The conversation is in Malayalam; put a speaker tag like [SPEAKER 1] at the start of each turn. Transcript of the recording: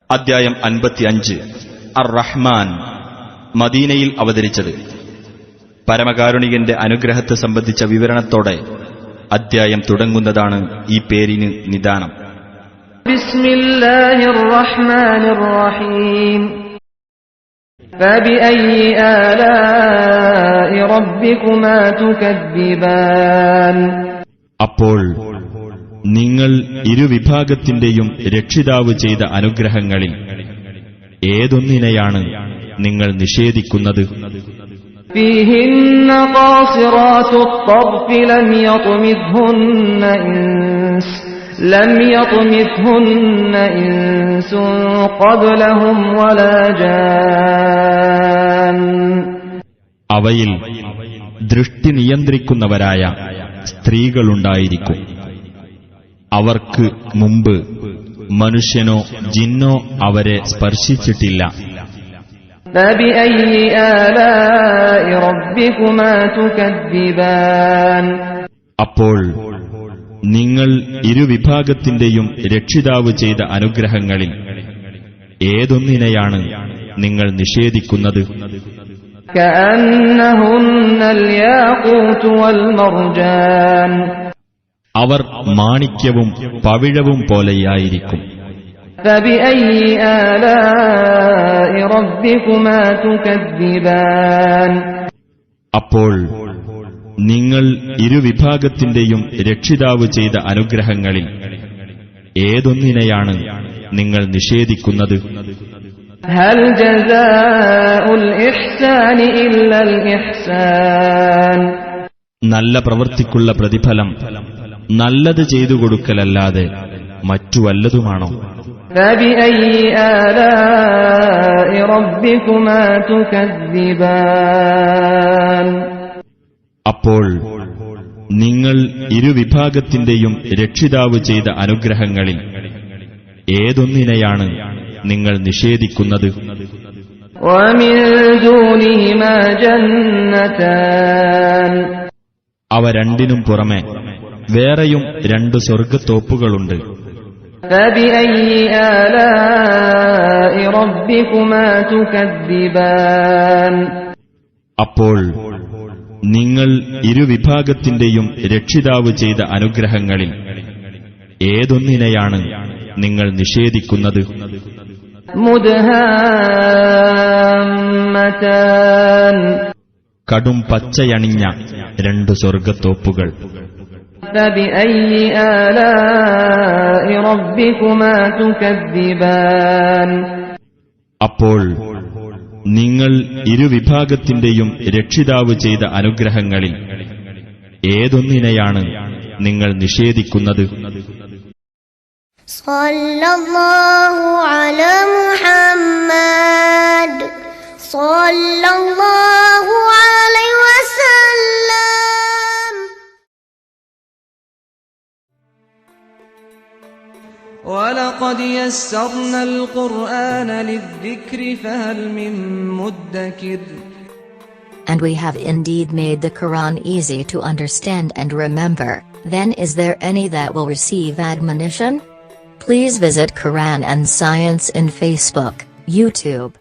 [SPEAKER 1] അദ്ധ്യായം 55 അർ-റഹ്മാൻ മദീനയിൽ അവതരിച്ചത്. പരമകാരുണികന്റെ അനുഗ്രഹത്തെ സംബന്ധിച്ച വിവരണത്തോടെ അദ്ധ്യായം തുടങ്ങുന്നതാണ് ഈ പേരിന് നിദാനം.
[SPEAKER 2] ബിസ്മില്ലാഹിർ റഹ്മാനിർ റഹീം. ഫബിഅയ്യി ആലാഇ റബ്ബികുമാ തുകദ്ദിബാൻ.
[SPEAKER 1] അപ്പോൾ നിങ്ങൾ ഇരുവിഭാഗത്തിന്റെയും രക്ഷിതാവ് ചെയ്ത അനുഗ്രഹങ്ങളിൽ ഏതൊന്നിനെയാണ് നിങ്ങൾ നിഷേധിക്കുന്നത്?
[SPEAKER 2] ഫീഹിന്ന ഖാസിറാത്തുത് ത്വർഫി ലം യത്മിഥുന്ന ഇൻസുൻ ഖബ്ലഹും വലാ ജാൻ.
[SPEAKER 1] അവയിൽ ദൃഷ്ടി നിയന്ത്രിക്കുന്നവരായ സ്ത്രീകളുണ്ടായിരിക്കും. അവർക്ക് മുമ്പ് മനുഷ്യനോ ജിന്നോ അവരെ സ്പർശിച്ചിട്ടില്ല.
[SPEAKER 2] ഫബിഅയ്യി ആലാഇ റബ്ബികുമാ തുകദ്ദിബാൻ.
[SPEAKER 1] അപ്പോൾ നിങ്ങൾ ഇരുവിഭാഗത്തിന്റെയും രക്ഷിതാവ് ചെയ്ത അനുഗ്രഹങ്ങളിൽ ഏതൊന്നിനെയാണ് നിങ്ങൾ നിഷേധിക്കുന്നത്?
[SPEAKER 2] കഅന്നഹുന്നൽ യാഖൂതു വൽ മർജാൻ.
[SPEAKER 1] അവർ മാണിക്യവും പവിഴവും പോലെയായിരിക്കും.
[SPEAKER 2] ഫബിഅയ്യി ആലാഇ റബ്ബികുമാ തുകദ്ദിബാൻ.
[SPEAKER 1] അപ്പോൾ നിങ്ങൾ ഇരുവിഭാഗത്തിന്റെയും രക്ഷിതാവ് ചെയ്ത അനുഗ്രഹങ്ങളിൽ ഏതൊന്നിനെയാണ് നിങ്ങൾ നിഷേധിക്കുന്നത്?
[SPEAKER 2] ഹൽ ജസാഉൽ ഇഹ്സാനി ഇല്ലൽ ഇഹ്സാൻ.
[SPEAKER 1] നല്ല പ്രവൃത്തിക്കുള്ള പ്രതിഫലം നല്ലത് ചെയ്തു കൊടുക്കലല്ലാതെ മറ്റു വല്ലതുമാണോ?
[SPEAKER 2] ഫബിഅയ്യി ആലാഇ റബ്ബികുമാ തുകദ്ദിബാൻ.
[SPEAKER 1] അപ്പോൾ നിങ്ങൾ ഇരുവിഭാഗത്തിന്റെയും രക്ഷിതാവ് ചെയ്ത അനുഗ്രഹങ്ങളിൽ ഏതൊന്നിനെയാണ് നിങ്ങൾ നിഷേധിക്കുന്നത്?
[SPEAKER 2] വമിൻ ദൂനിഹിമാ ജന്നതാൻ.
[SPEAKER 1] അവ രണ്ടിനും പുറമെ വേറെയും 2 സ്വർഗ്ഗത്തോപ്പുകളുണ്ട്.
[SPEAKER 2] ഫബിഅയ്യി ആലാഇ റബ്ബികുമാ തുകദ്ദിബാൻ.
[SPEAKER 1] അപ്പോൾ നിങ്ങൾ ഇരുവിഭാഗത്തിന്റെയും രക്ഷിതാവ് ചെയ്ത അനുഗ്രഹങ്ങളിൽ ഏതൊന്നിനെയാണ് നിങ്ങൾ നിഷേധിക്കുന്നത്?
[SPEAKER 2] മുദ്ഹാമ്മതാൻ.
[SPEAKER 1] കടും പച്ചയണിഞ്ഞ 2 സ്വർഗ്ഗത്തോപ്പുകൾ.
[SPEAKER 2] ഫബിഅയ്യി ആലാഇ റബ്ബികുമാ തുകദ്ദിബാൻ.
[SPEAKER 1] അപ്പോൾ നിങ്ങൾ ഇരുവിഭാഗത്തിന്റെയും രക്ഷിതാവ് ചെയ്ത അനുഗ്രഹങ്ങളിൽ ഏതൊന്നിനെയാണ് നിങ്ങൾ നിഷേധിക്കുന്നത്?
[SPEAKER 3] സ്വല്ലല്ലാഹു അലാ മുഹമ്മദ് സ്വല്ലല്ലാഹു അലൈഹി വസല്ലം.
[SPEAKER 2] വലഖദ് യസ്സർനൽ ഖുർആന ലിദ്ദിക്രി ഫഹൽ മിൻ മുദ്ദക്കിർ.
[SPEAKER 4] And we have indeed made the Quran easy to understand and remember, then is there any that will receive admonition? Please visit Quran and Science in Facebook, YouTube,